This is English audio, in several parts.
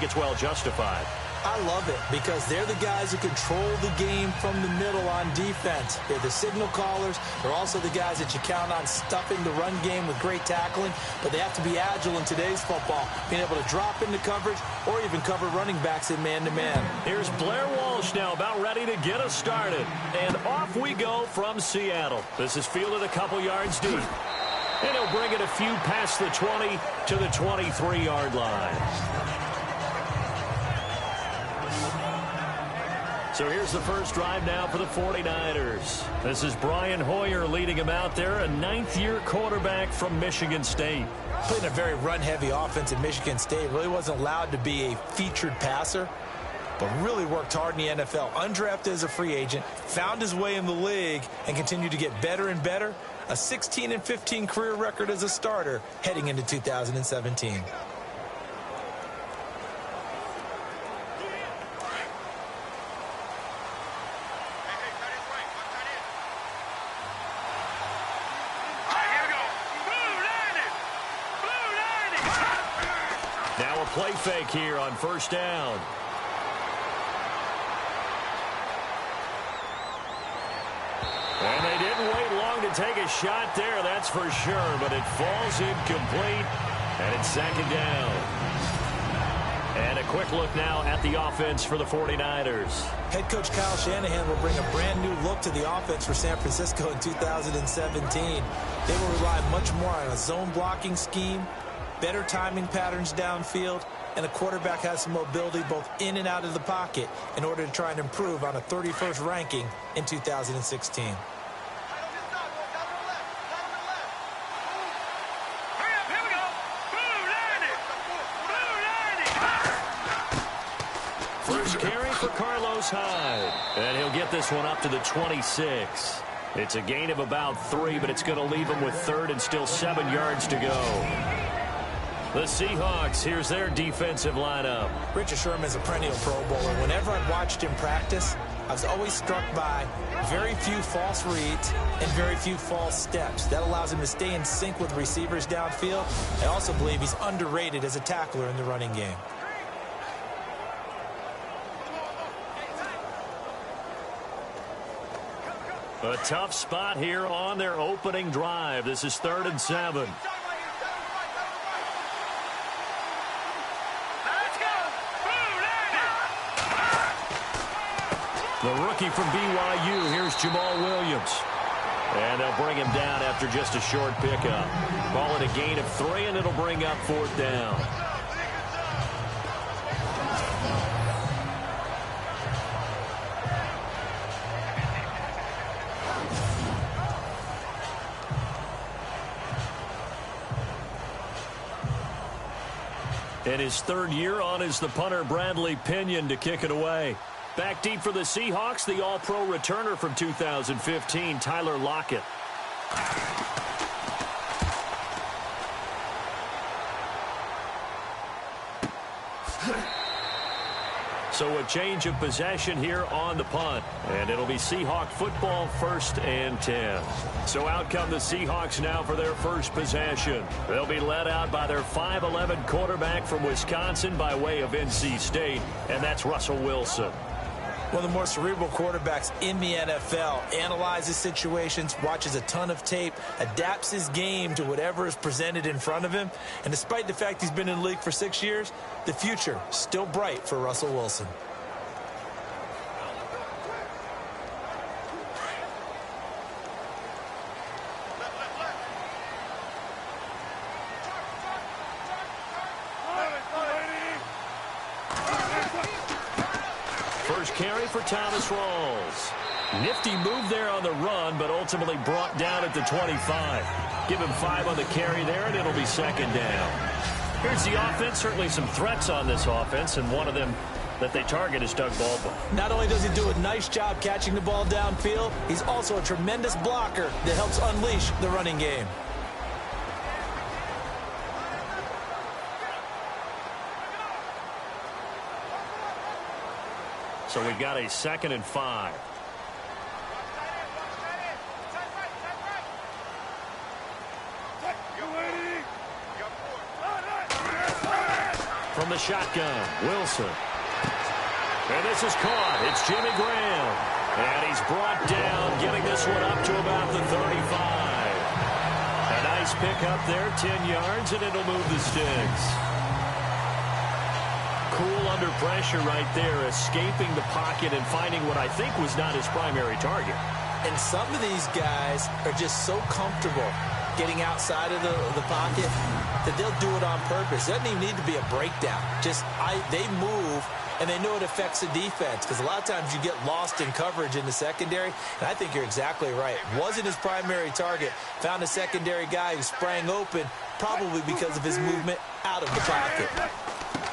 it's well justified. I love it because they're the guys who control the game from the middle on defense. They're the signal callers. They're also the guys that you count on stuffing the run game with great tackling, but they have to be agile in today's football, being able to drop into coverage or even cover running backs in man-to-man. Here's Blair Walsh now about ready to get us started. And off we go from Seattle. This is fielded a couple yards deep. And he'll bring it a few past the 20 to the 23-yard line. So here's the first drive now for the 49ers. This is Brian Hoyer leading him out there, a ninth-year quarterback from Michigan State. Played in a very run-heavy offense at Michigan State. Really wasn't allowed to be a featured passer, but really worked hard in the NFL. Undrafted as a free agent, found his way in the league, and continued to get better and better. A 16-15 career record as a starter heading into 2017. Now a play fake here on first down. And they didn't wait long to take a shot there, that's for sure, but it falls incomplete, and it's second down. And a quick look now at the offense for the 49ers. Head coach Kyle Shanahan will bring a brand new look to the offense for San Francisco in 2017. They will rely much more on a zone blocking scheme, better timing patterns downfield, and the quarterback has some mobility both in and out of the pocket in order to try and improve on a 31st ranking in 2016. First carry for Carlos Hyde. And he'll get this one up to the 26. It's a gain of about 3, but it's going to leave him with third and still 7 yards to go. The Seahawks, here's their defensive lineup. Richard Sherman's a perennial Pro Bowler. Whenever I've watched him practice, I was always struck by very few false reads and very few false steps. That allows him to stay in sync with receivers downfield. I also believe he's underrated as a tackler in the running game. A tough spot here on their opening drive. This is 3rd and 7. The rookie from BYU, here's Jamal Williams. And they'll bring him down after just a short pickup. Call it a gain of 3, and it'll bring up 4th down. And his 3rd year on is the punter Bradley Pinion to kick it away. Back deep for the Seahawks, the All-Pro returner from 2015, Tyler Lockett. So a change of possession here on the punt. And it'll be Seahawk football, 1st and 10. So out come the Seahawks now for their first possession. They'll be led out by their 5'11 quarterback from Wisconsin by way of NC State, and that's Russell Wilson. One of the more cerebral quarterbacks in the NFL. Analyzes situations, watches a ton of tape, adapts his game to whatever is presented in front of him. And despite the fact he's been in the league for 6 years, the future still bright for Russell Wilson. First carry for Thomas Rawls. Nifty move there on the run, but ultimately brought down at the 25. Give him 5 on the carry there, and it'll be 2nd down. Here's the offense. Certainly some threats on this offense, and one of them that they target is Doug Baldwin. Not only does he do a nice job catching the ball downfield, he's also a tremendous blocker that helps unleash the running game. So we've got a 2nd and 5. From the shotgun, Wilson. And this is caught. It's Jimmy Graham. And he's brought down, getting this one up to about the 35. A nice pick up there, 10 yards, and it'll move the sticks. Cool under pressure right there, escaping the pocket and finding what I think was not his primary target. And some of these guys are just so comfortable getting outside of the pocket that they'll do it on purpose. It doesn't even need to be a breakdown. They move, and they know it affects the defense, because a lot of times you get lost in coverage in the secondary, and I think you're exactly right. Wasn't his primary target. Found a secondary guy who sprang open, probably because of his movement out of the pocket.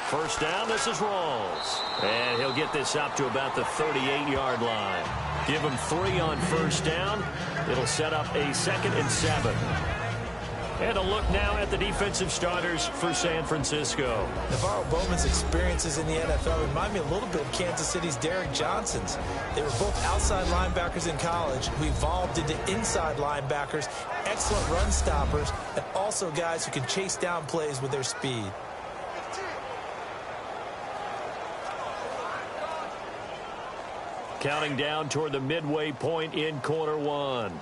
First down, this is Rawls. And he'll get this up to about the 38-yard line. Give him 3 on first down. It'll set up a 2nd and 7. And a look now at the defensive starters for San Francisco. Navarro Bowman's experiences in the NFL remind me a little bit of Kansas City's Derrick Johnson's. They were both outside linebackers in college who evolved into inside linebackers, excellent run stoppers, and also guys who can chase down plays with their speed. Counting down toward the midway point in quarter one.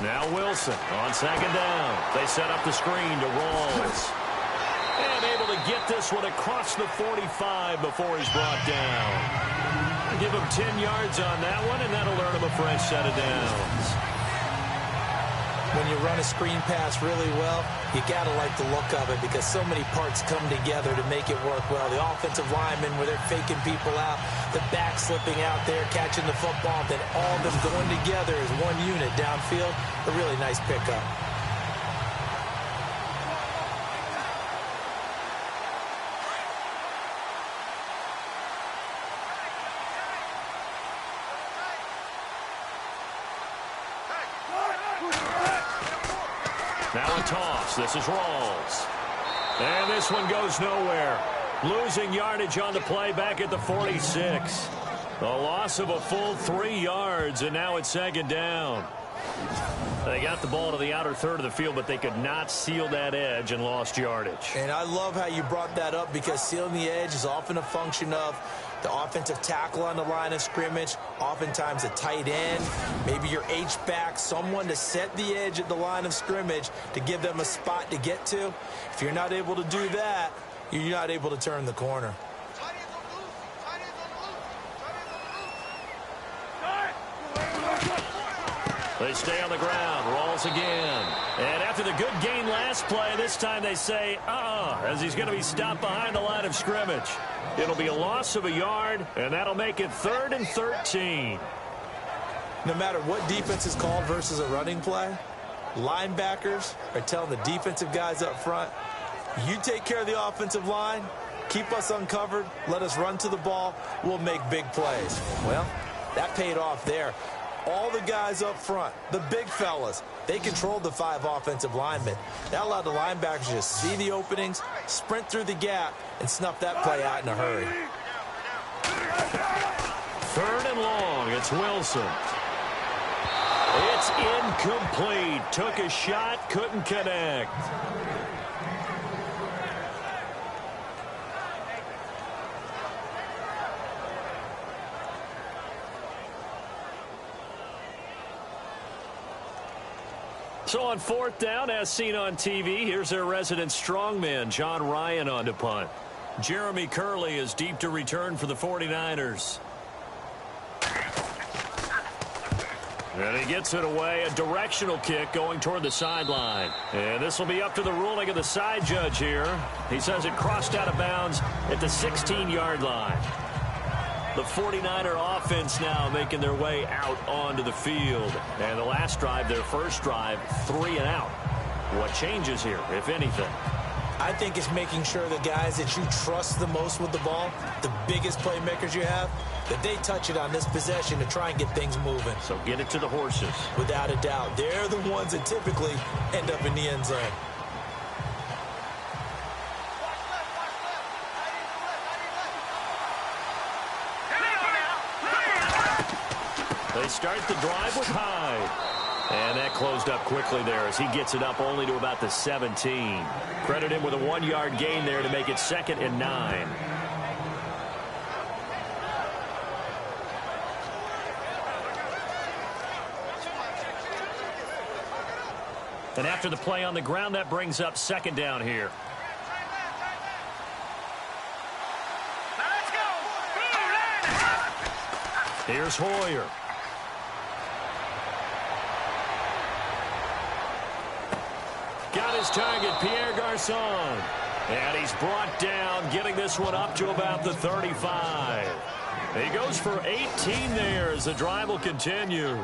Now Wilson on second down. They set up the screen to Rawls. And able to get this one across the 45 before he's brought down. Give him 10 yards on that one, and that'll earn him a fresh set of downs. When you run a screen pass really well, you got to like the look of it, because so many parts come together to make it work well. The offensive linemen, where they're faking people out, the back slipping out there, catching the football, then all of them going together as one unit downfield. A really nice pickup. Now a toss. This is Rawls. And this one goes nowhere. Losing yardage on the play back at the 46. A loss of a full 3 yards, and now it's second down. They got the ball to the outer third of the field, but they could not seal that edge and lost yardage. And I love how you brought that up, because sealing the edge is often a function of the offensive tackle on the line of scrimmage, oftentimes a tight end, maybe your H-back, someone to set the edge at the line of scrimmage to give them a spot to get to. If you're not able to do that, you're not able to turn the corner. They stay on the ground. Rawls again. And after the good gain last play, this time they say, as he's going to be stopped behind the line of scrimmage. It'll be a loss of a yard, and that'll make it 3rd and 13. No matter what defense is called versus a running play, linebackers are telling the defensive guys up front, you take care of the offensive line, keep us uncovered, let us run to the ball, we'll make big plays. Well, that paid off there. All the guys up front, the big fellas, they controlled the 5 offensive linemen. That allowed the linebackers to just see the openings, sprint through the gap, and snuff that play out in a hurry. 3rd and long. It's Wilson. It's incomplete. Took a shot, couldn't connect. So on 4th down, as seen on TV, here's their resident strongman, John Ryan, on to punt. Jeremy Curley is deep to return for the 49ers. And he gets it away, a directional kick going toward the sideline. And this will be up to the ruling of the side judge here. He says it crossed out of bounds at the 16-yard line. The 49er offense now making their way out onto the field. And the last drive, their first drive, 3 and out. What changes here, if anything? I think it's making sure the guys that you trust the most with the ball, the biggest playmakers you have, that they touch it on this possession to try and get things moving. So get it to the horses. Without a doubt. They're the ones that typically end up in the end zone. They They start the drive with Hyde. And that closed up quickly there as he gets it up only to about the 17. Credit him with a 1-yard gain there to make it 2nd and 9. And after the play on the ground, that brings up 2nd down here. Here's Hoyer. Got his target, Pierre Garçon. And he's brought down, getting this one up to about the 35. He goes for 18 there as the drive will continue.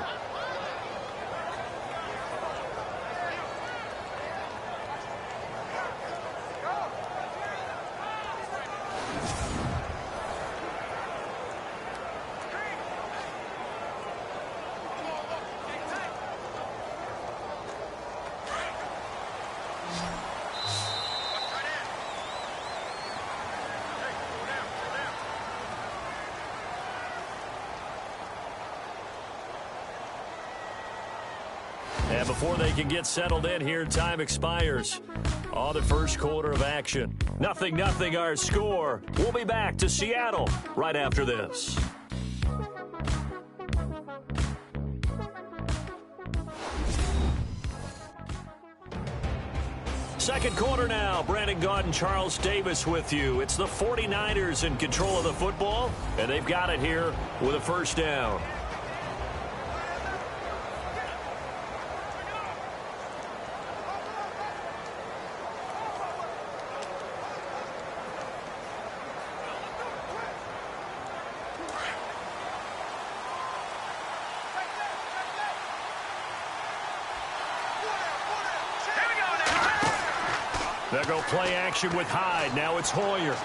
And before they can get settled in here, time expires on the first quarter of action. 0-0 our score. We'll be back to Seattle right after this. Second quarter now. Brandon Gaudin, Charles Davis with you. It's the 49ers in control of the football, and they've got it here with a first down. They'll go play action with Hyde. Now it's Hoyer.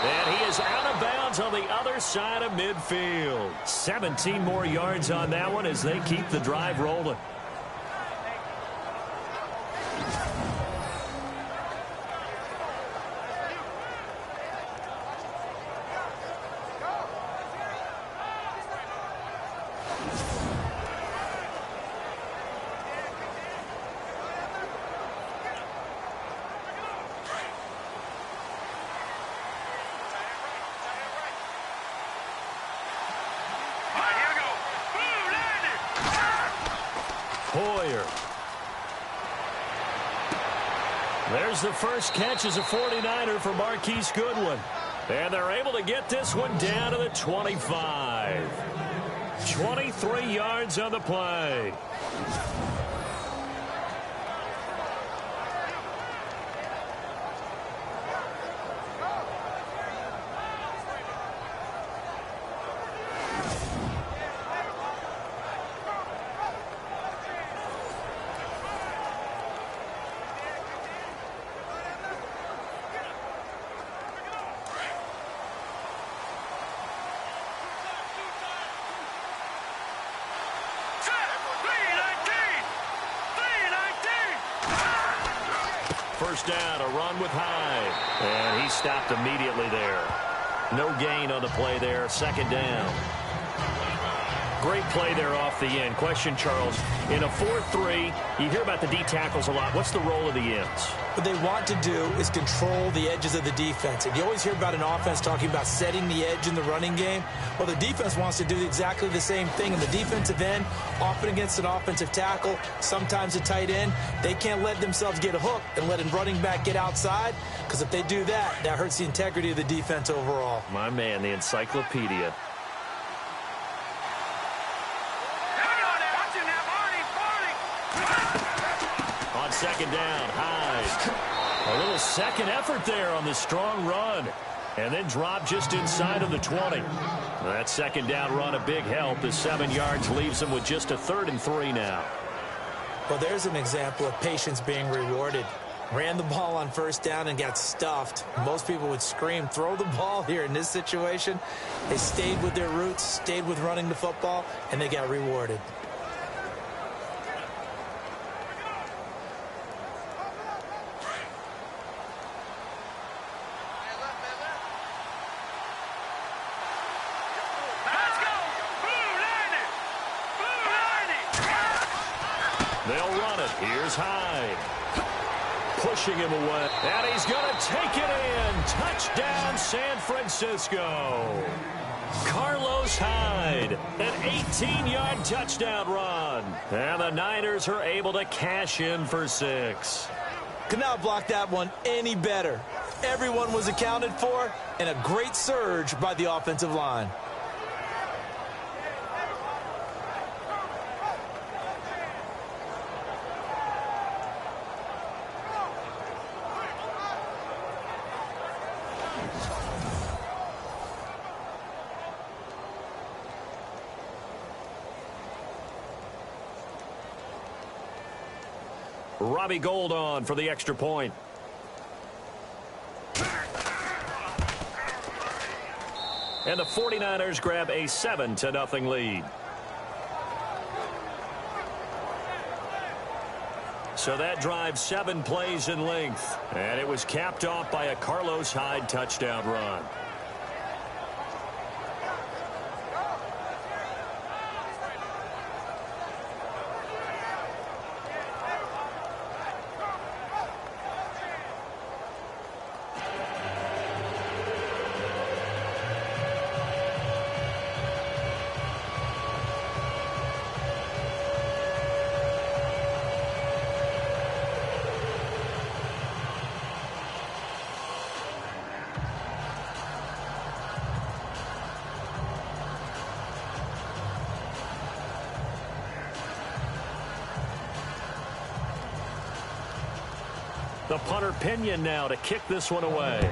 And he is out of bounds on the other side of midfield. 17 more yards on that one as they keep the drive rolling. Hoyer. There's the first catch as a 49er for Marquise Goodwin. And they're able to get this one down to the 25. 23 yards on the play. First down, a run with Hyde. And he stopped immediately there. No gain on the play there. 2nd down. Great play there off the end. Question, Charles, in a 4-3, you hear about the D tackles a lot. What's the role of the ends? What they want to do is control the edges of the defense. And you always hear about an offense talking about setting the edge in the running game. Well, the defense wants to do exactly the same thing. In the defensive end, often against an offensive tackle, sometimes a tight end, they can't let themselves get hooked and let a running back get outside, because if they do that, that hurts the integrity of the defense overall. My man, the encyclopedia. On 2nd down, Hyde. A little second effort there on the strong run. And then drop just inside of the 20. That 2nd down run a big help. The 7 yards leaves them with just a 3rd and 3 now. Well, there's an example of patience being rewarded. Ran the ball on 1st down and got stuffed. Most people would scream, throw the ball here. In this situation, they stayed with their roots, stayed with running the football, and they got rewarded. They'll run it. Here's Hyde. Pushing him away. And he's going to take it in. Touchdown, San Francisco. Carlos Hyde, an 18-yard touchdown run. And the Niners are able to cash in for 6. Could not block that one any better. Everyone was accounted for, and a great surge by the offensive line. Robbie Gould on for the extra point. And the 49ers grab a 7-0 lead. So that drive 7 plays in length. And it was capped off by a Carlos Hyde touchdown run. The punter Pinion now to kick this one away.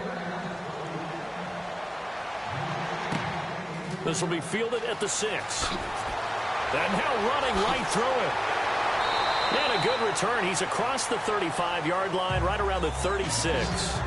This will be fielded at the 6. And now running right through it. And a good return. He's across the 35-yard line, right around the 36.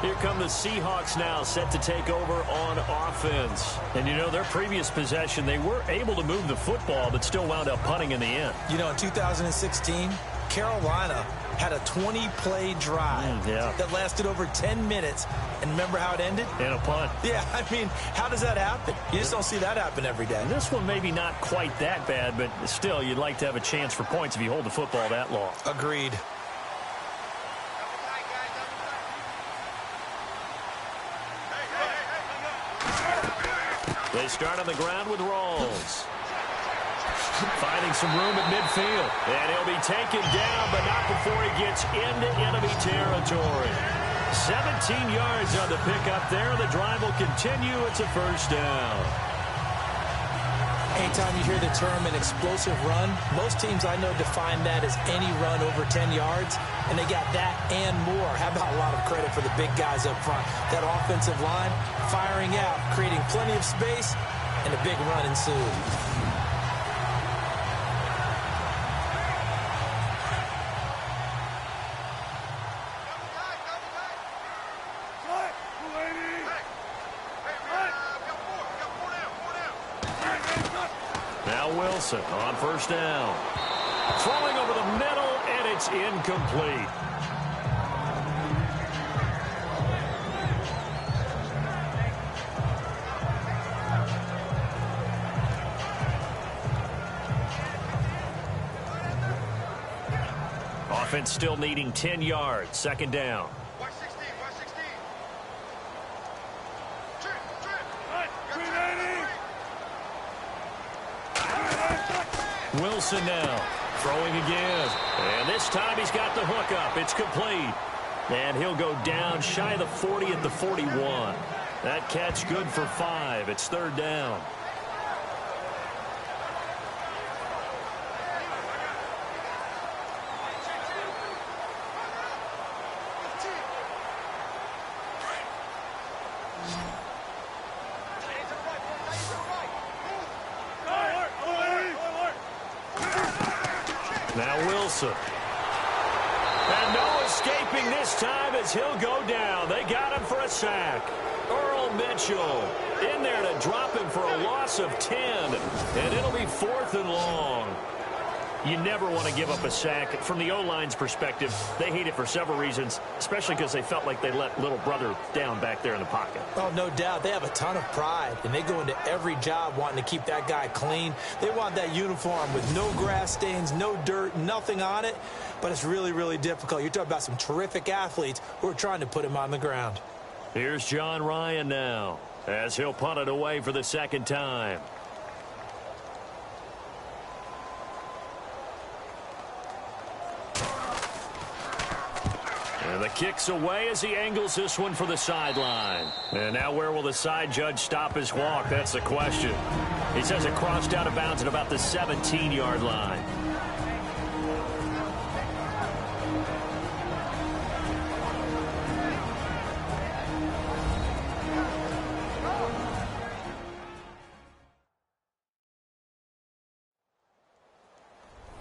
Here come the Seahawks now, set to take over on offense. And, you know, their previous possession, they were able to move the football, but still wound up punting in the end. You know, in 2016, Carolina had a 20-play drive that lasted over 10 minutes. And remember how it ended? In a punt. Yeah, I mean, how does that happen? You just don't see that happen every day. And this one maybe not quite that bad, but still, you'd like to have a chance for points if you hold the football that long. Agreed. They start on the ground with Rawls. Finding some room at midfield. And he'll be taken down, but not before he gets into enemy territory. 17 yards on the pickup there. The drive will continue. It's a first down. Anytime you hear the term an explosive run, most teams I know define that as any run over 10 yards, and they got that and more. How about a lot of credit for the big guys up front? That offensive line firing out, creating plenty of space, and a big run ensued. Wilson on first down. Throwing over the middle, and it's incomplete. Offense still needing 10 yards. Second down. Wilson now throwing again. And this time he's got the hook up. It's complete. And he'll go down shy of the 40 at the 41. That catch good for 5. It's third down. Now Wilson. And no escaping this time as he'll go down. They got him for a sack. Earl Mitchell in there to drop him for a loss of 10. And it'll be 4th and long. You never want to give up a sack. From the O-line's perspective, they hate it for several reasons, especially because they felt like they let little brother down back there in the pocket. Oh, no doubt. They have a ton of pride, and they go into every job wanting to keep that guy clean. They want that uniform with no grass stains, no dirt, nothing on it, but it's really, really difficult. You're talking about some terrific athletes who are trying to put him on the ground. Here's John Ryan now, as he'll punt it away for the second time. And the kick's away as he angles this one for the sideline. And now where will the side judge stop his walk? That's the question. He says it crossed out of bounds at about the 17-yard line.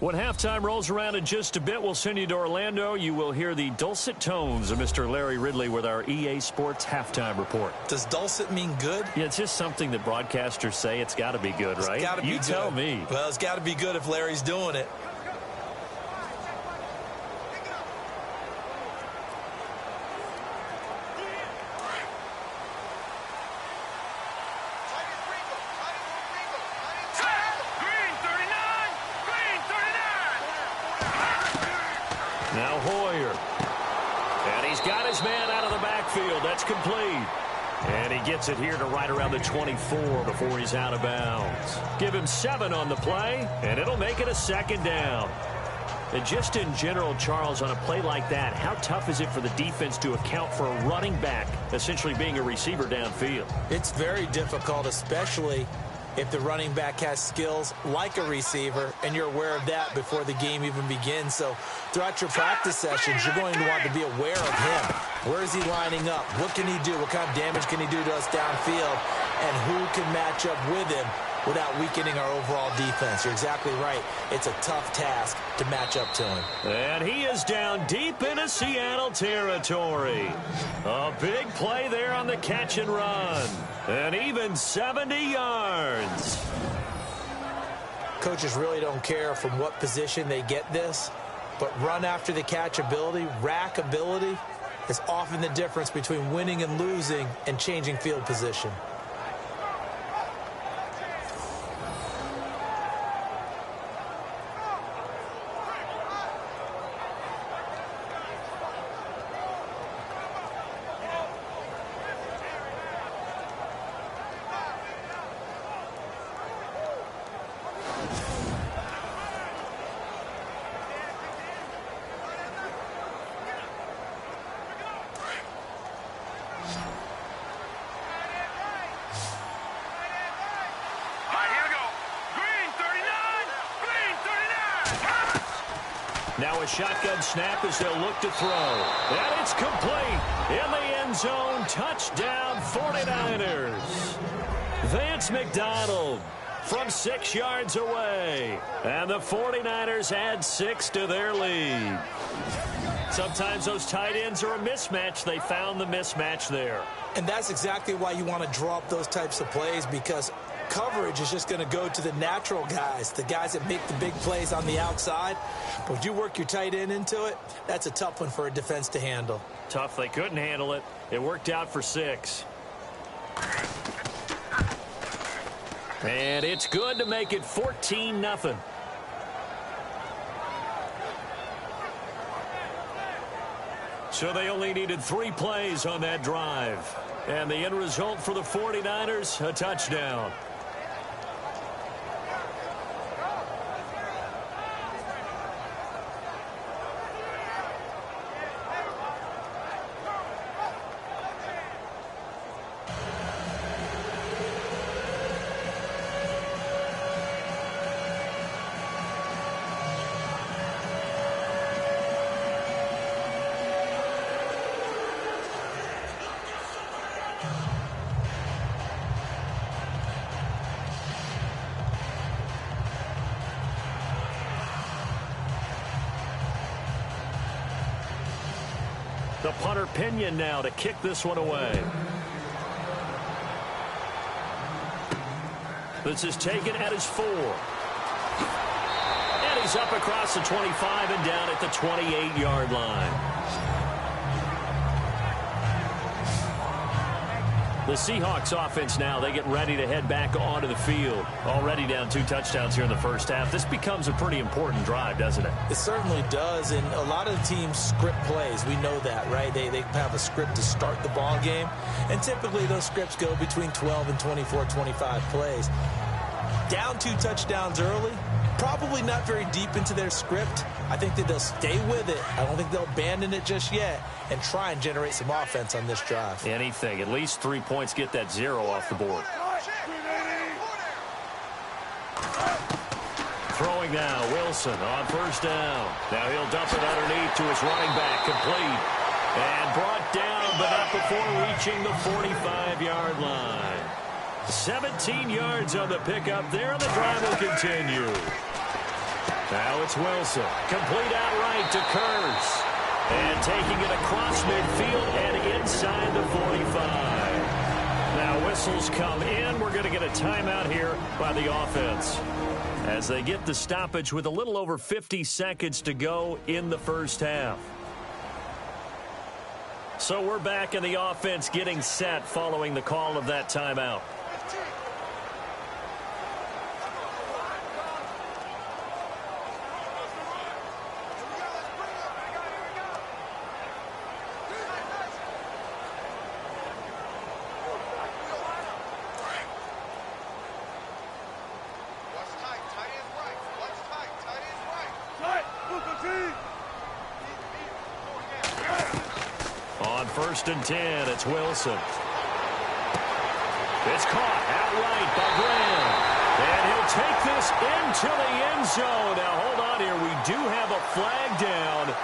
When halftime rolls around in just a bit, we'll send you to Orlando. You will hear the dulcet tones of Mr. Larry Ridley with our EA Sports halftime report. Does dulcet mean good? Yeah, it's just something that broadcasters say. It's got to be good, right? It's got to be good. You tell me. Well, it's got to be good if Larry's doing it. Now Hoyer. And he's got his man out of the backfield. That's complete. And he gets it here to right around the 24 before he's out of bounds. Give him 7 on the play, and it'll make it a second down. And just in general, Charles, on a play like that, how tough is it for the defense to account for a running back essentially being a receiver downfield? It's very difficult, especially if the running back has skills like a receiver, and you're aware of that before the game even begins. So throughout your practice sessions, you're going to want to be aware of him. Where is he lining up? What can he do? What kind of damage can he do to us downfield? And who can match up with him without weakening our overall defense? You're exactly right. It's a tough task to match up to him. And he is down deep into Seattle territory. A big play there on the catch and run. And even 70 yards. Coaches really don't care from what position they get this, but run after the catch ability, rack ability, is often the difference between winning and losing and changing field position. Now a shotgun snap as they'll look to throw. And it's complete. In the end zone, touchdown 49ers. Vance McDonald from 6 yards away. And the 49ers add 6 to their lead. Sometimes those tight ends are a mismatch. They found the mismatch there. And that's exactly why you want to draw up those types of plays, because coverage is just going to go to the natural guys, the guys that make the big plays on the outside. But if you work your tight end into it, that's a tough one for a defense to handle. Tough. They couldn't handle it. It worked out for 6. And it's good to make it 14-0. So they only needed 3 plays on that drive. And the end result for the 49ers, a touchdown. The punter Pinion now to kick this one away. This is taken at his 4. And he's goes up across the 25 and down at the 28-yard line. The Seahawks offense now, they get ready to head back onto the field. Already down 2 touchdowns here in the first half. This becomes a pretty important drive, doesn't it? It certainly does, and a lot of the teams script plays. We know that, right? They have a script to start the ball game, and typically those scripts go between 12 and 24, 25 plays. Down 2 touchdowns early, probably not very deep into their script. I think that they'll stay with it. I don't think they'll abandon it just yet and try and generate some offense on this drive. Anything. At least 3 points, get that 0 off the board. Throwing now, Wilson on first down. Now he'll dump it underneath to his running back, complete. And brought down, but not before reaching the 45-yard line. 17 yards on the pickup there, and the drive will continue. Now it's Wilson. Complete outright to Kurz. And taking it across midfield and inside the 45. Now whistles come in. We're going to get a timeout here by the offense, as they get the stoppage with a little over 50 seconds to go in the first half. So we're back in the offense getting set following the call of that timeout. On 1st and 10, it's Wilson. It's caught outright by Graham. And he'll take this into the end zone. Now, hold on here. We do have a flag down.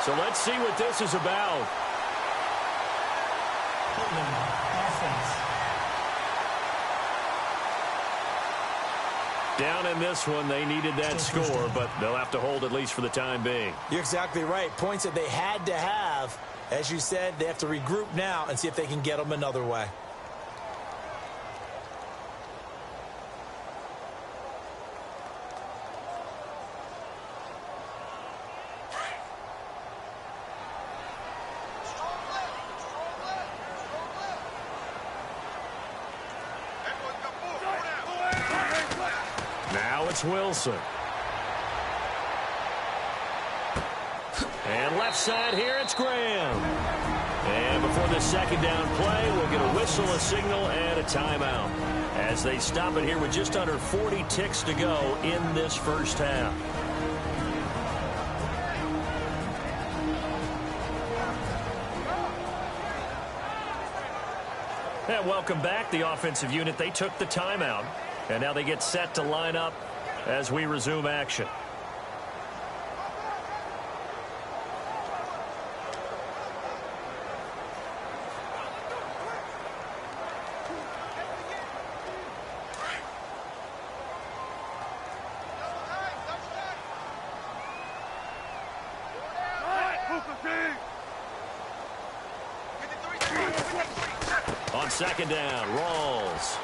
So let's see what this is about. Down in this one, they needed that score, but they'll have to hold at least for the time being. You're exactly right. Points that they had to have. As you said, they have to regroup now and see if they can get them another way. Now it's Wilson. And left side here, it's Graham. And before the second down play, we'll get a whistle, a signal, and a timeout, as they stop it here with just under 40 ticks to go in this first half. And welcome back. The offensive unit, they took the timeout, and now they get set to line up as we resume action. On second down, Rawls.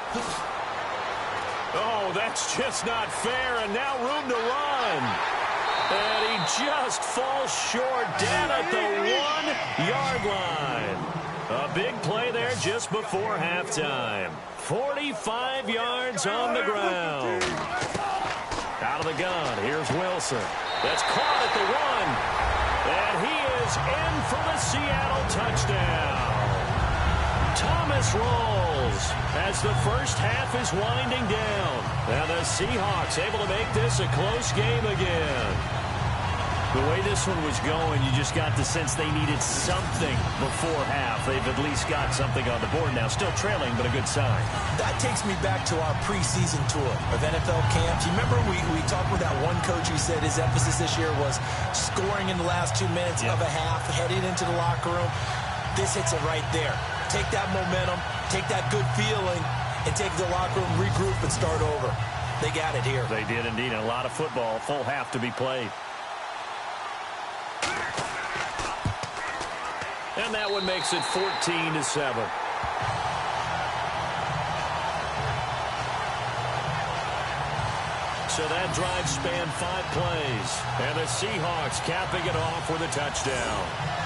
Oh, that's just not fair, and now room to run. And he just falls short down at the 1-yard line. A big play there just before halftime. 45 yards on the ground. Out of the gun, here's Wilson. That's caught at the 1. And he is in for the Seattle touchdown. Thomas Rawls as the first half is winding down. And the Seahawks able to make this a close game again. The way this one was going, you just got the sense they needed something before half. They've at least got something on the board now. Still trailing, but a good sign. That takes me back to our preseason tour of NFL camps. You remember we talked with that one coach who said his emphasis this year was scoring in the last 2 minutes of a half, heading into the locker room. This hits it right there. Take that momentum, take that good feeling, and take the locker room, regroup, and start over. They got it here. They did indeed. And a lot of football, full half to be played. And that one makes it 14-7. So that drive spanned 5 plays. And the Seahawks capping it off with a touchdown.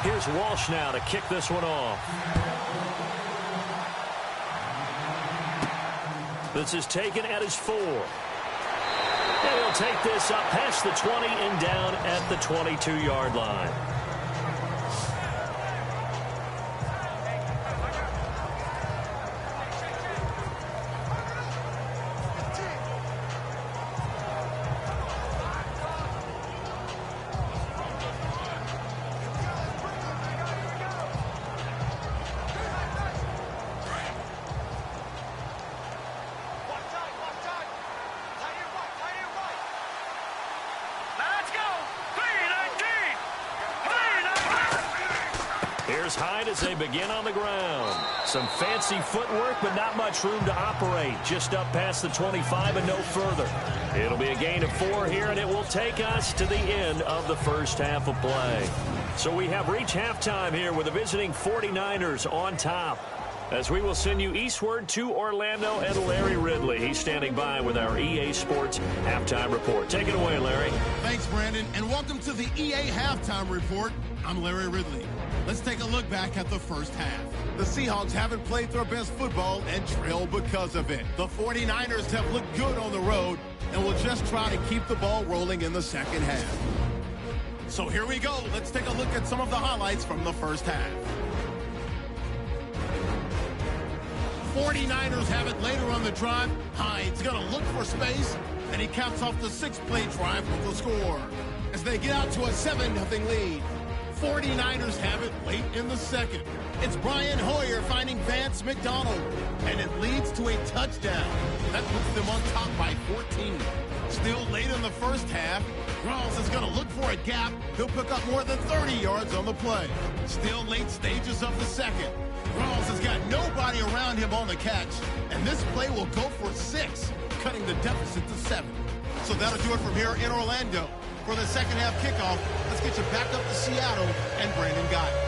Here's Walsh now to kick this one off. This is taken at his 4. And he'll take this up past the 20 and down at the 22-yard line. Here's Hyde as they begin on the ground. Some fancy footwork, but not much room to operate. Just up past the 25 and no further. It'll be a gain of 4 here, and it will take us to the end of the first half of play. So we have reached halftime here with the visiting 49ers on top. As we will send you eastward to Orlando and Larry Ridley. He's standing by with our EA Sports Halftime Report. Take it away, Larry. Thanks, Brandon, and welcome to the EA Halftime Report. I'm Larry Ridley. Let's take a look back at the first half. The Seahawks haven't played their best football and trail because of it. The 49ers have looked good on the road and will just try to keep the ball rolling in the second half. So here we go. Let's take a look at some of the highlights from the first half. 49ers have it later on the drive. Hyde's going to look for space, and he caps off the 6-play drive with the score. As they get out to a 7-0 lead. 49ers have it late in the second. It's Brian Hoyer finding Vance McDonald, and it leads to a touchdown. That puts them on top by 14. Still late in the first half, Rawls is going to look for a gap. He'll pick up more than 30 yards on the play. Still late stages of the second. Rawls has got nobody around him on the catch, and this play will go for 6, cutting the deficit to 7. So that'll do it from here in Orlando. For the second half kickoff, let's get you back up to Seattle and Brandon Guy.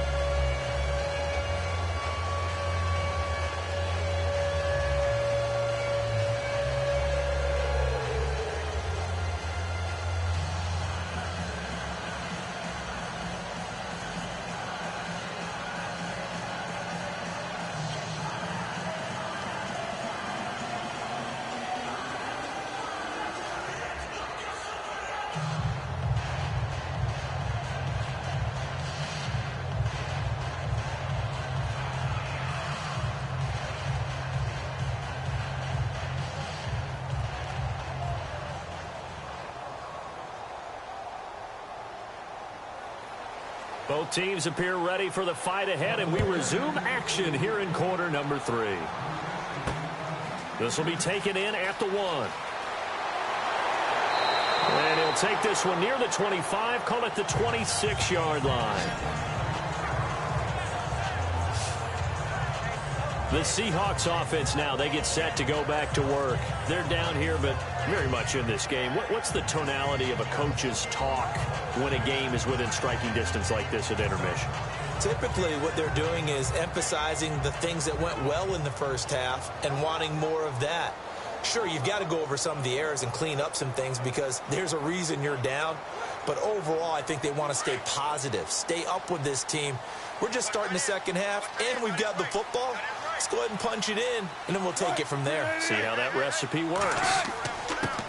Both teams appear ready for the fight ahead, and we resume action here in quarter number 3. This will be taken in at the 1. And he'll take this one near the 25, call it the 26-yard line. The Seahawks offense now, they get set to go back to work. They're down here, but very much in this game. What's the tonality of a coach's talk when a game is within striking distance like this at intermission? Typically, what they're doing is emphasizing the things that went well in the first half and wanting more of that. Sure, you've got to go over some of the errors and clean up some things because there's a reason you're down. But overall, I think they want to stay positive, stay up with this team. We're just starting the second half, and we've got the football. Let's go ahead and punch it in, and then we'll take it from there. See how that recipe works.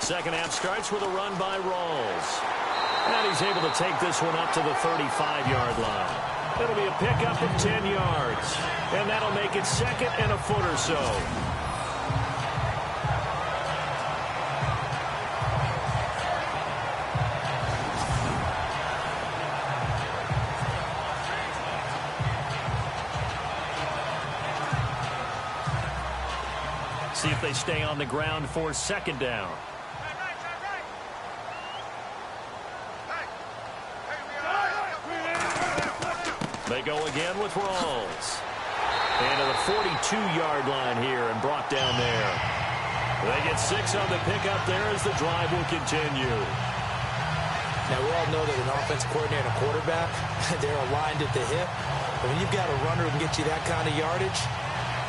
Second half starts with a run by Rawls. And he's able to take this one up to the 35-yard line. It'll be a pickup of 10 yards. And that'll make it second and a foot or so. See if they stay on the ground for second down. They go again with Rawls. And to the 42-yard line here and brought down there. They get 6 on the pickup there as the drive will continue. Now, we all know that an offense coordinator and a quarterback, they're aligned at the hip. But when you've got a runner who can get you that kind of yardage,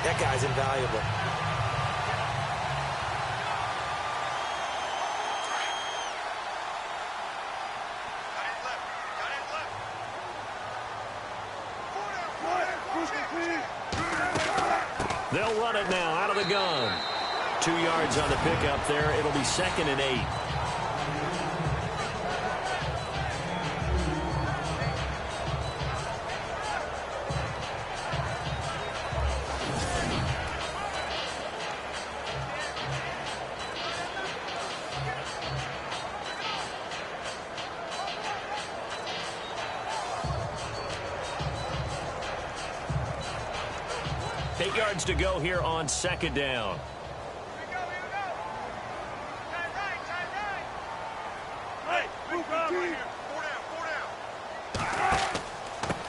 that guy's invaluable. They'll run it now out of the gun. 2 yards on the pickup there. It'll be 2nd and 8. To go here on 2nd down.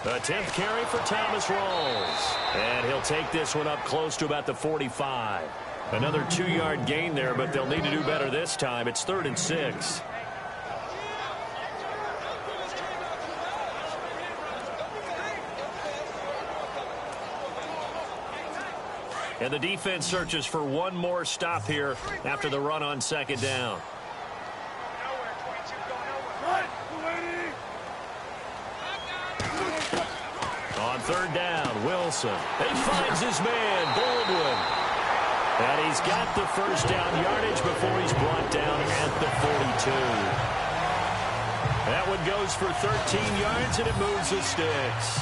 A 10th carry for Thomas Rawls. And he'll take this one up close to about the 45. Another 2-yard gain there, but they'll need to do better this time. It's 3rd and 6. And the defense searches for one more stop here after the run on 2nd down. On 3rd down, Wilson. He finds his man, Baldwin. And he's got the first down yardage before he's brought down at the 42. That one goes for 13 yards, and it moves the sticks.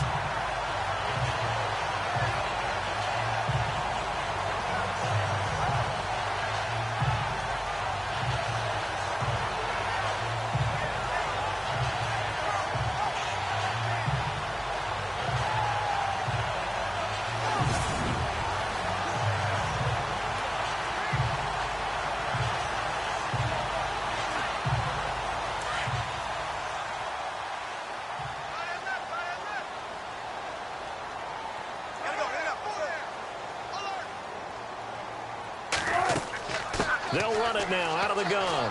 They'll run it now out of the gun.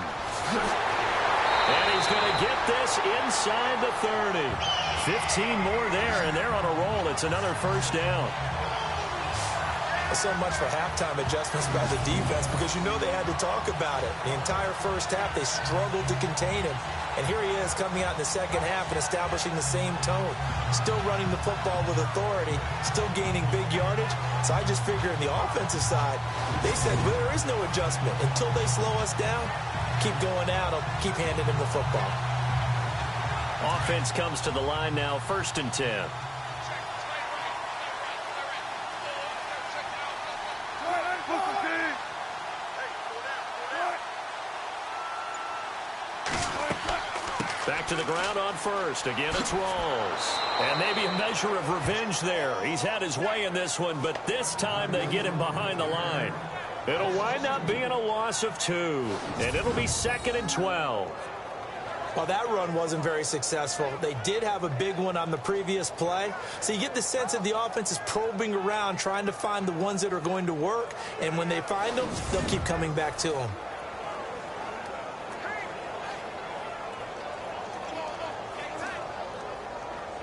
And he's going to get this inside the 30. 15 more there, and they're on a roll. It's another first down. So much for halftime adjustments by the defense, because you know they had to talk about it. The entire first half, they struggled to contain him. And here he is coming out in the second half and establishing the same tone. Still running the football with authority, still gaining big yardage. So I just figure on the offensive side, they said, well, there is no adjustment. Until they slow us down, keep going out, I'll keep handing him the football. Offense comes to the line now, 1st and 10. Back to the ground on 1st. Again, it's Rawls. And maybe a measure of revenge there. He's had his way in this one, but this time they get him behind the line. It'll wind up being a loss of 2. And it'll be 2nd and 12. Well, that run wasn't very successful. They did have a big one on the previous play. So you get the sense that the offense is probing around, trying to find the ones that are going to work. And when they find them, they'll keep coming back to them.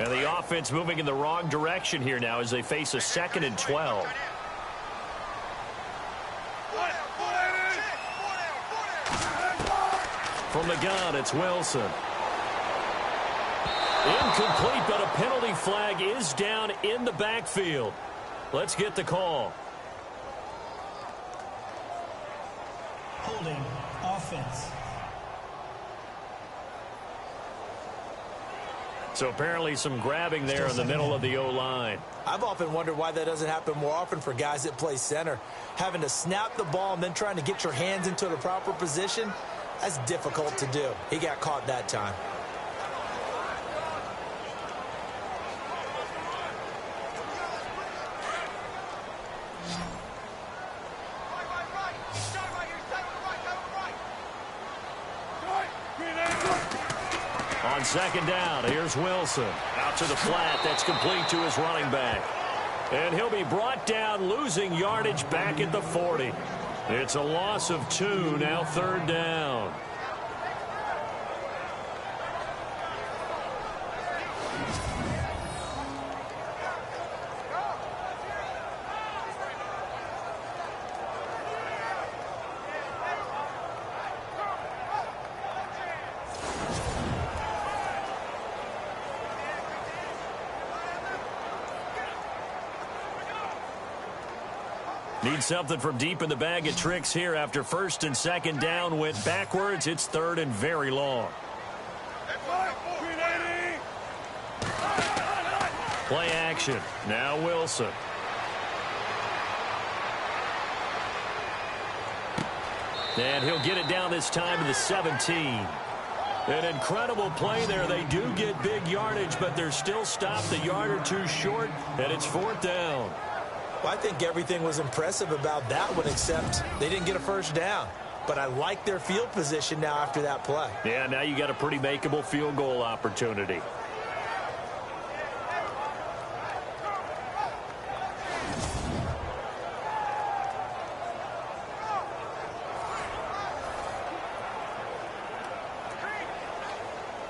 And the offense moving in the wrong direction here now as they face a 2nd and 12. From the gun, it's Wilson. Incomplete, but a penalty flag is down in the backfield. Let's get the call. Holding offense. So apparently some grabbing there in the middle of the O-line. I've often wondered why that doesn't happen more often for guys that play center. Having to snap the ball and then trying to get your hands into the proper position, that's difficult to do. He got caught that time. On second down, here's Wilson. Out to the flat. That's complete to his running back. And he'll be brought down, losing yardage back at the 40. It's a loss of 2, now third down. Need something from deep in the bag of tricks here after first and second down went backwards. It's third and very long. Play action. Now Wilson. And he'll get it down this time to the 17. An incredible play there. They do get big yardage, but they're still stopped a yard or two short, and it's fourth down. Well, I think everything was impressive about that one, except they didn't get a first down. But I like their field position now after that play. Yeah, now you got a pretty makeable field goal opportunity.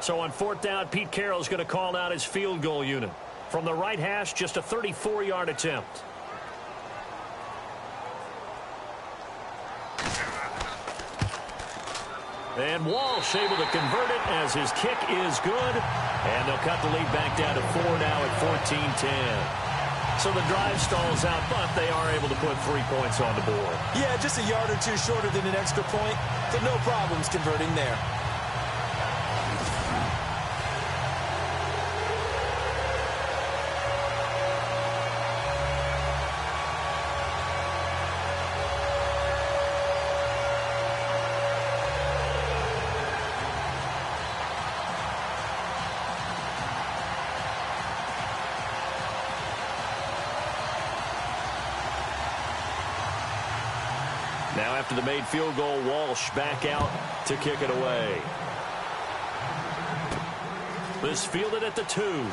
So on fourth down, Pete Carroll's going to call out his field goal unit. From the right hash, just a 34-yard attempt. And Walsh able to convert it as his kick is good. And they'll cut the lead back down to 4 now at 14-10. So the drive stalls out, but they are able to put 3 points on the board. Yeah, just a yard or two shorter than an extra point. So no problems converting there. Now after the made field goal, Walsh back out to kick it away. This fielded at the 2.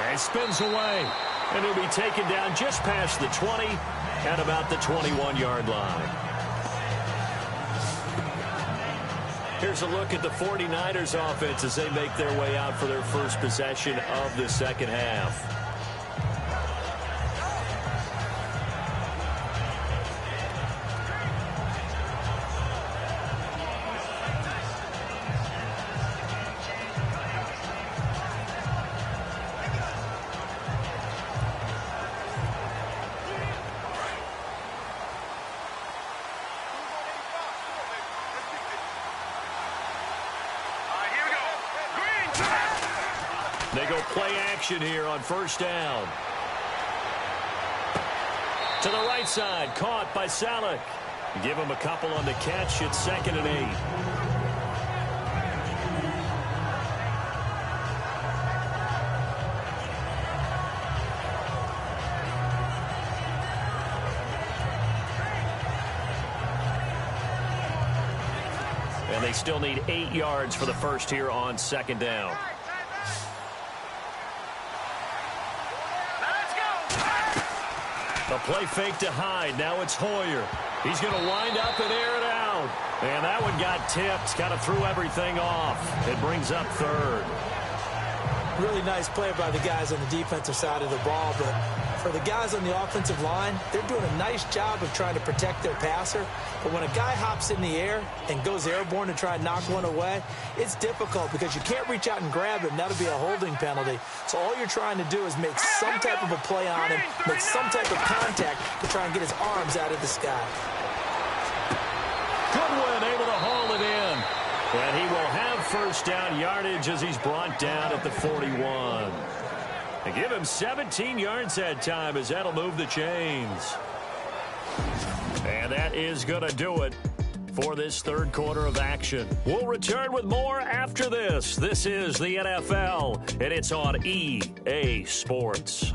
And spins away. And he'll be taken down just past the 20 at about the 21-yard line. Here's a look at the 49ers offense as they make their way out for their first possession of the second half. They go play action here on first down. To the right side, caught by Salek. Give him a couple on the catch. It's 2nd and 8. And they still need 8 yards for the first here on second down. A play fake to Hyde. Now it's Hoyer. He's going to wind up and air it out. And that one got tipped. Kind of threw everything off. It brings up third. Really nice play by the guys on the defensive side of the ball, but for the guys on the offensive line, they're doing a nice job of trying to protect their passer. But when a guy hops in the air and goes airborne to try and knock one away, it's difficult because you can't reach out and grab him. That'll be a holding penalty. So all you're trying to do is make some type of a play on him, make some type of contact to try and get his arms out of the sky. Goodwin able to haul it in. And he will have first down yardage as he's brought down at the 41. And give him 17 yards that time as that'll move the chains. And that is going to do it for this third quarter of action. We'll return with more after this. This is the NFL, and it's on EA Sports.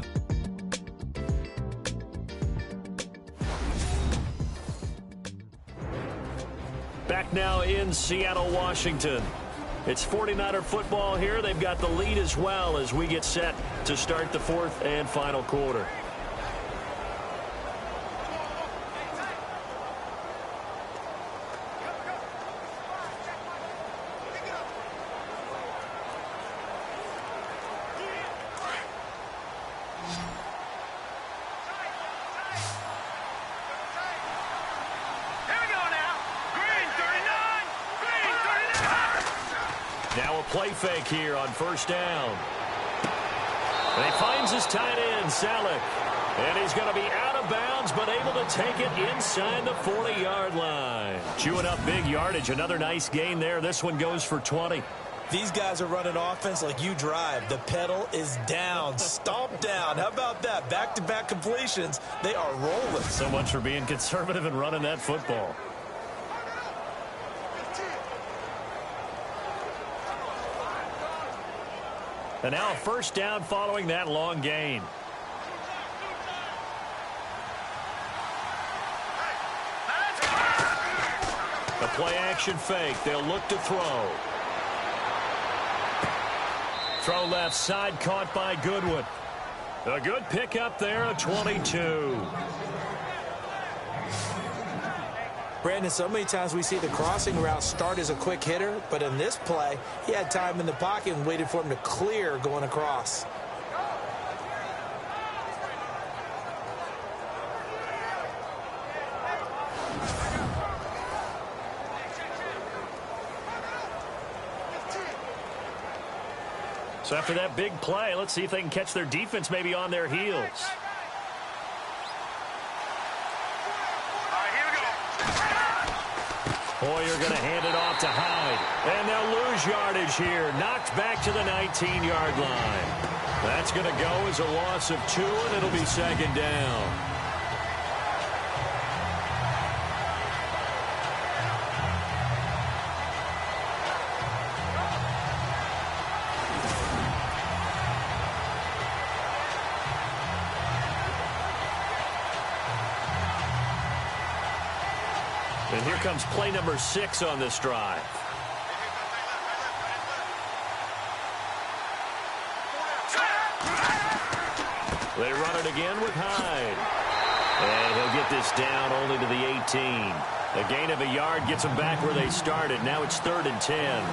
Back now in Seattle, Washington. It's 49er football here. They've got the lead as well as we get set to start the fourth and final quarter. Now a play fake here on first down. And he finds his tight end, Selleck. And he's going to be out of bounds, but able to take it inside the 40-yard line. Chewing up big yardage. Another nice gain there. This one goes for 20. These guys are running offense like you drive. The pedal is down. Stomp down. How about that? Back-to-back completions. They are rolling. So much for being conservative and running that football. And now a first down following that long gain. The play action fake. They'll look to throw. Throw left side, caught by Goodwin. A good pickup there, a 22. Brandon, so many times we see the crossing route start as a quick hitter, but in this play, he had time in the pocket and waited for him to clear going across. So after that big play, let's see if they can catch their defense maybe on their heels. Hoyer going to hand it off to Hyde. And they'll lose yardage here. Knocked back to the 19-yard line. That's going to go as a loss of 2, and it'll be second down. And here comes play number 6 on this drive. They run it again with Hyde. And he'll get this down only to the 18. A gain of a yard gets them back where they started. Now it's 3rd and 10.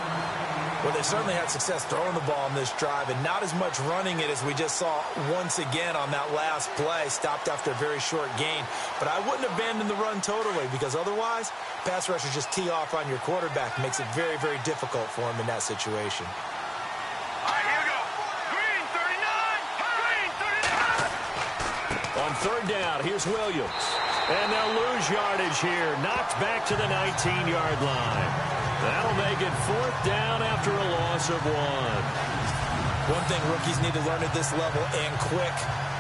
Well, they certainly had success throwing the ball on this drive and not as much running it as we just saw once again on that last play. Stopped after a very short gain. But I wouldn't abandon the run totally because otherwise, pass rushers just tee off on your quarterback. Makes it very, very difficult for him in that situation. All right, here we go. Green 39. Green 39. On 3rd down, here's Williams. And they'll lose yardage here. Knocked back to the 19-yard line. That'll make it 4th down after a loss of 1. One thing rookies need to learn at this level and quick.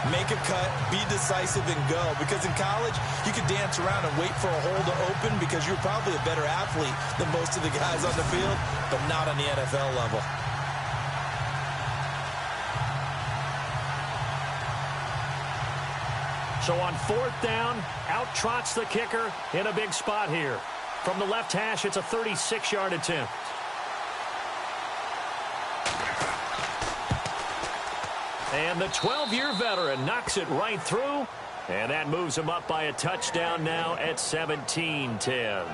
Make a cut, be decisive, and go. Because in college, you could dance around and wait for a hole to open because you're probably a better athlete than most of the guys on the field, but not on the NFL level. So on 4th down, out trots the kicker in a big spot here. From the left hash, it's a 36-yard attempt. And the 12-year veteran knocks it right through. And that moves him up by a touchdown now at 17-10.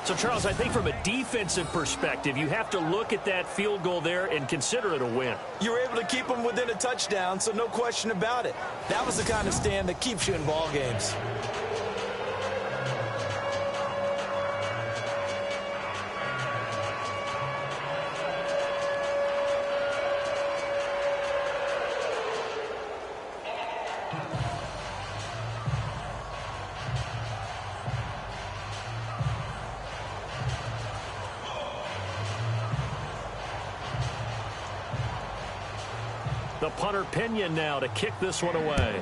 So, Charles, I think from a defensive perspective, you have to look at that field goal there and consider it a win. You were able to keep them within a touchdown, so no question about it. That was the kind of stand that keeps you in ball games. The punter Pinion now to kick this one away.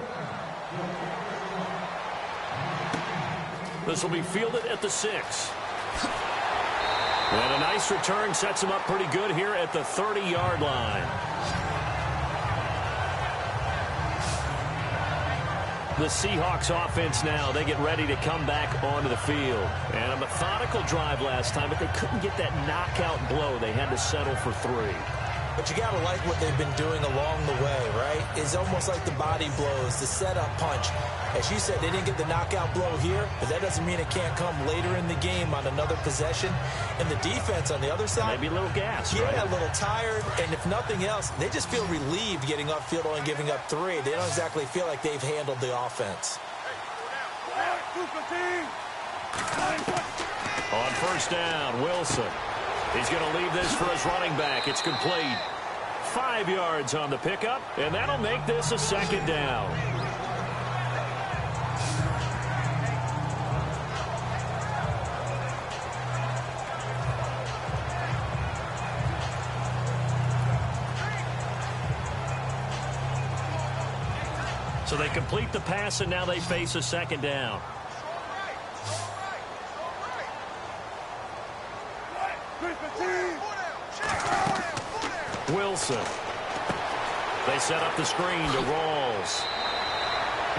This will be fielded at the 6. And a nice return sets him up pretty good here at the 30-yard line. The Seahawks offense now, they get ready to come back onto the field. And a methodical drive last time, but they couldn't get that knockout blow. They had to settle for 3. But you got to like what they've been doing along the way, right? It's almost like the body blows, the setup punch. As you said, they didn't get the knockout blow here, but that doesn't mean it can't come later in the game on another possession. And the defense on the other side, maybe a little gas, yeah, right? A little tired. And if nothing else, they just feel relieved getting upfield only giving up 3. They don't exactly feel like they've handled the offense. On first down, Wilson. He's going to leave this for his running back. It's complete. 5 yards on the pickup, and that'll make this a 2nd down. So they complete the pass, and now they face a 2nd down. Wilson. They set up the screen to Rawls.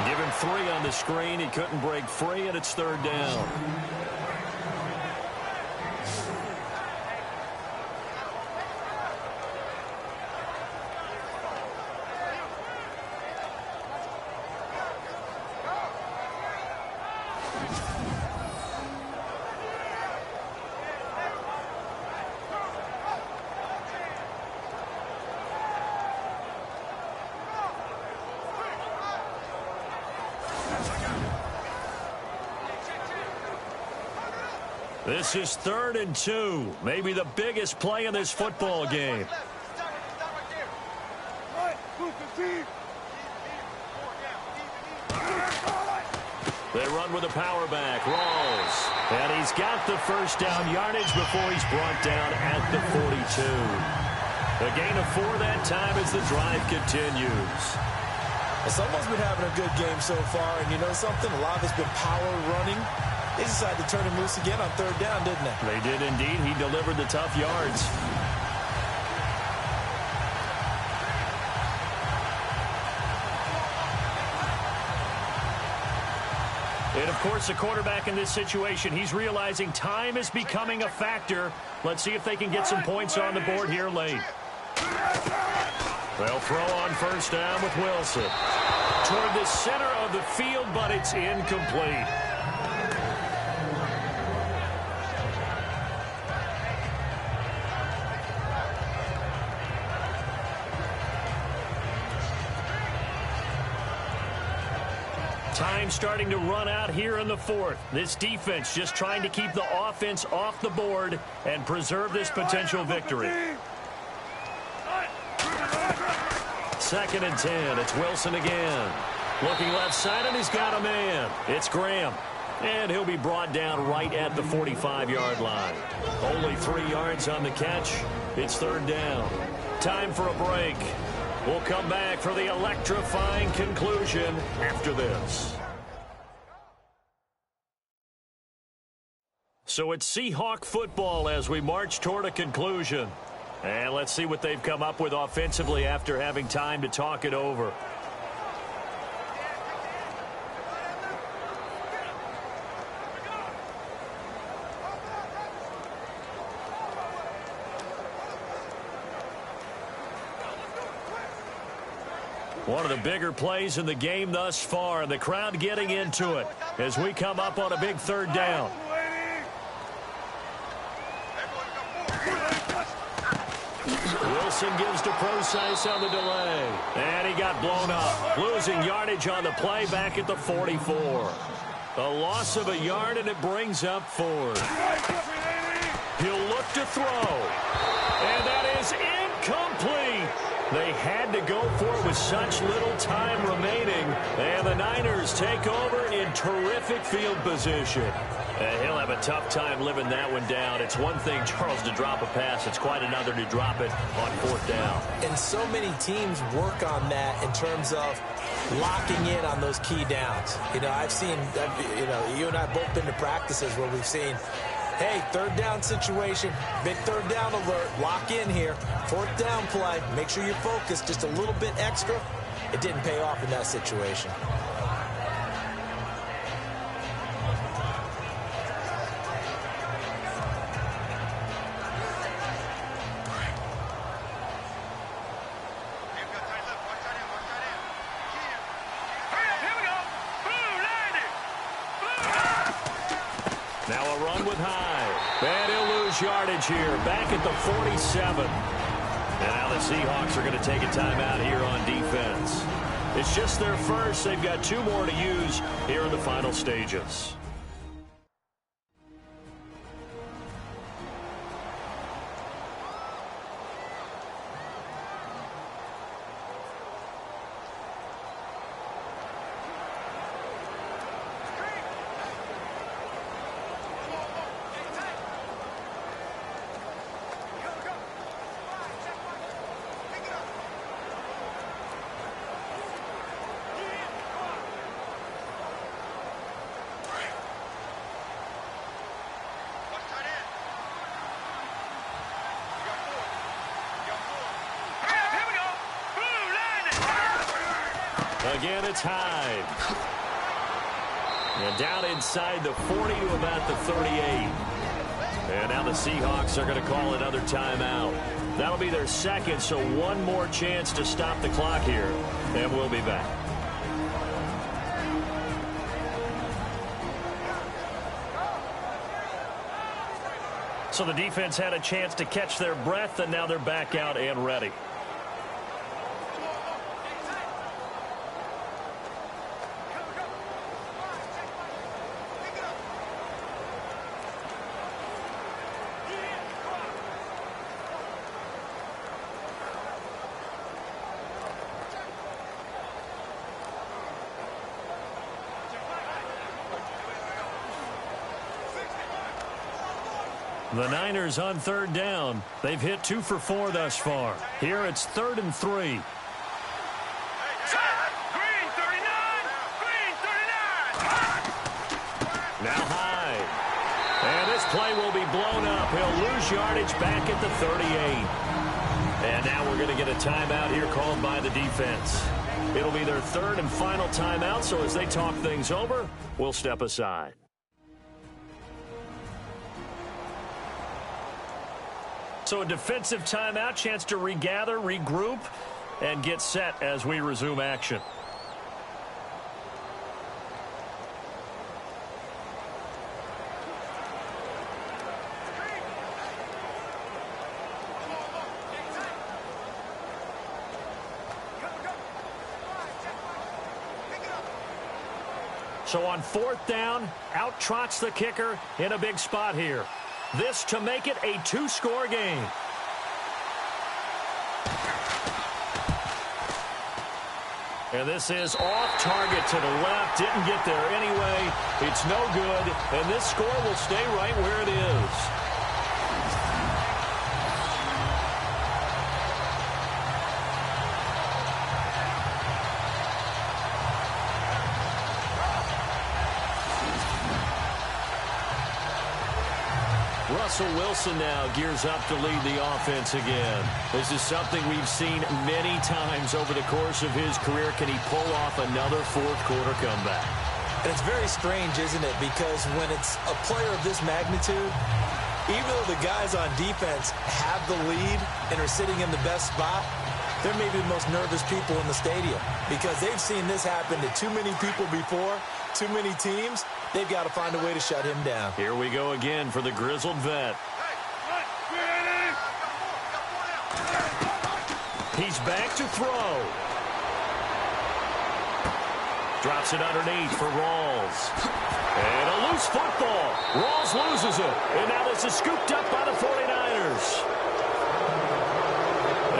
Give him 3 on the screen. He couldn't break free, and it's 3rd down. This is 3rd and 2. Maybe the biggest play in this football game. They run with a power back. Rawls. And he's got the first down yardage before he's brought down at the 42. A gain of 4 that time as the drive continues. Well, someone's been having a good game so far, and you know something? A lot of it's been power running. They decided to turn him loose again on 3rd down, didn't they? They did indeed. He delivered the tough yards. And, of course, the quarterback in this situation, he's realizing time is becoming a factor. Let's see if they can get some points on the board here late. They'll throw on first down with Wilson. Toward the center of the field, but it's incomplete. Time starting to run out here in the 4th. This defense just trying to keep the offense off the board and preserve this potential victory. 2nd and 10. It's Wilson again. Looking left side, and he's got a man. It's Graham. And he'll be brought down right at the 45-yard line. Only 3 yards on the catch. It's 3rd down. Time for a break. We'll come back for the electrifying conclusion after this. So it's Seahawk football as we march toward a conclusion. And let's see what they've come up with offensively after having time to talk it over. One of the bigger plays in the game thus far, and the crowd getting into it as we come up on a big 3rd down. Wilson gives to Procise on the delay, and he got blown up. Losing yardage on the play back at the 44. A loss of a yard, and it brings up 4th. He'll look to throw, and that is incomplete. They had to go for it with such little time remaining. And the Niners take over in terrific field position. And he'll have a tough time living that one down. It's one thing, Charles, to drop a pass. It's quite another to drop it on 4th down. And so many teams work on that in terms of locking in on those key downs. You know, I've seen, you and I both been to practices where we've seen, hey, 3rd down situation, big 3rd down alert, lock in here, 4th down play, make sure you're focused just a little bit extra. It didn't pay off in that situation. with Hyde. And he'll lose yardage here, back at the 47. And now the Seahawks are going to take a timeout here on defense. It's just their first. They've got 2 more to use here in the final stages. Again, it's Hyde. And down inside the 40 to about the 38. And now the Seahawks are going to call another timeout. That'll be their second, so one more chance to stop the clock here. And we'll be back. So the defense had a chance to catch their breath, and now they're back out and ready. The Niners on 3rd down. They've hit 2 for 4 thus far. Here it's 3rd and 3. Green 39! Green 39! Now Hyde. And this play will be blown up. He'll lose yardage back at the 38. And now we're going to get a timeout here called by the defense. It'll be their 3rd and final timeout, so as they talk things over, we'll step aside. So a defensive timeout, chance to regather, regroup, and get set as we resume action. So on 4th down, out trots the kicker in a big spot here. This to make it a 2-score game. And this is off target to the left. Didn't get there anyway. It's no good. And this score will stay right where it is. Russell Wilson now gears up to lead the offense again. This is something we've seen many times over the course of his career. Can he pull off another 4th quarter comeback? And it's very strange, isn't it? Because when it's a player of this magnitude, even though the guys on defense have the lead and are sitting in the best spot, they're maybe the most nervous people in the stadium because they've seen this happen to too many people before, too many teams. They've got to find a way to shut him down. Here we go again for the grizzled vet. He's back to throw. Drops it underneath for Rawls. And a loose football. Rawls loses it. And now this is scooped up by the 49ers.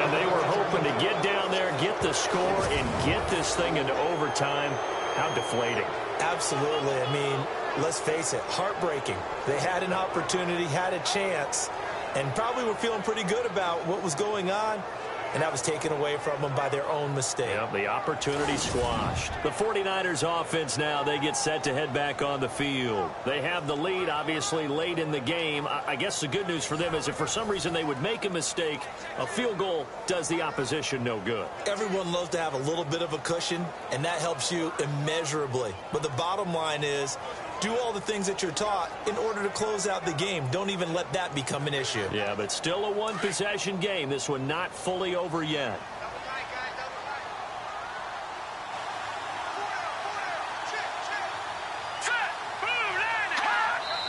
And they were hoping to get down there, get the score, and get this thing into overtime. How deflating. Absolutely. I mean, let's face it, heartbreaking. They had an opportunity, had a chance, and probably were feeling pretty good about what was going on, and that was taken away from them by their own mistake. Yep, the opportunity squashed. The 49ers offense now, they get set to head back on the field. They have the lead, obviously, late in the game. I guess the good news for them is if for some reason they would make a mistake, a field goal does the opposition no good. Everyone loves to have a little bit of a cushion, and that helps you immeasurably. But the bottom line is, do all the things that you're taught in order to close out the game. Don't even let that become an issue. Yeah, but still a one-possession game. This one not fully over yet.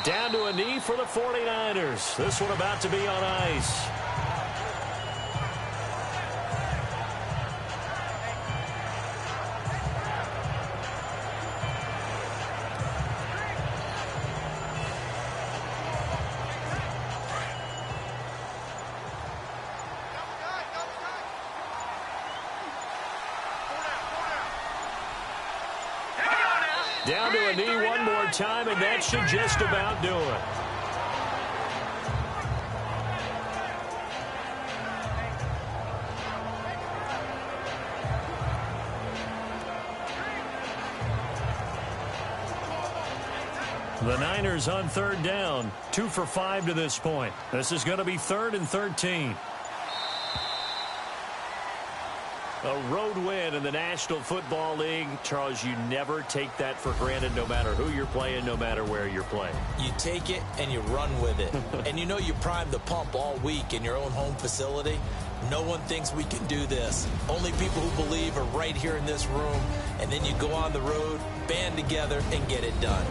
Down to a knee for the 49ers. This one about to be on ice. Down to a knee one more time, and that should just about do it. The Niners on third down, 2 for 5 to this point. This is going to be 3rd and 13. A road win in the National Football League. Charles, you never take that for granted, no matter who you're playing, no matter where you're playing. You take it and you run with it. And you know you primed the pump all week in your own home facility. No one thinks we can do this. Only people who believe are right here in this room. And then you go on the road, band together, and get it done.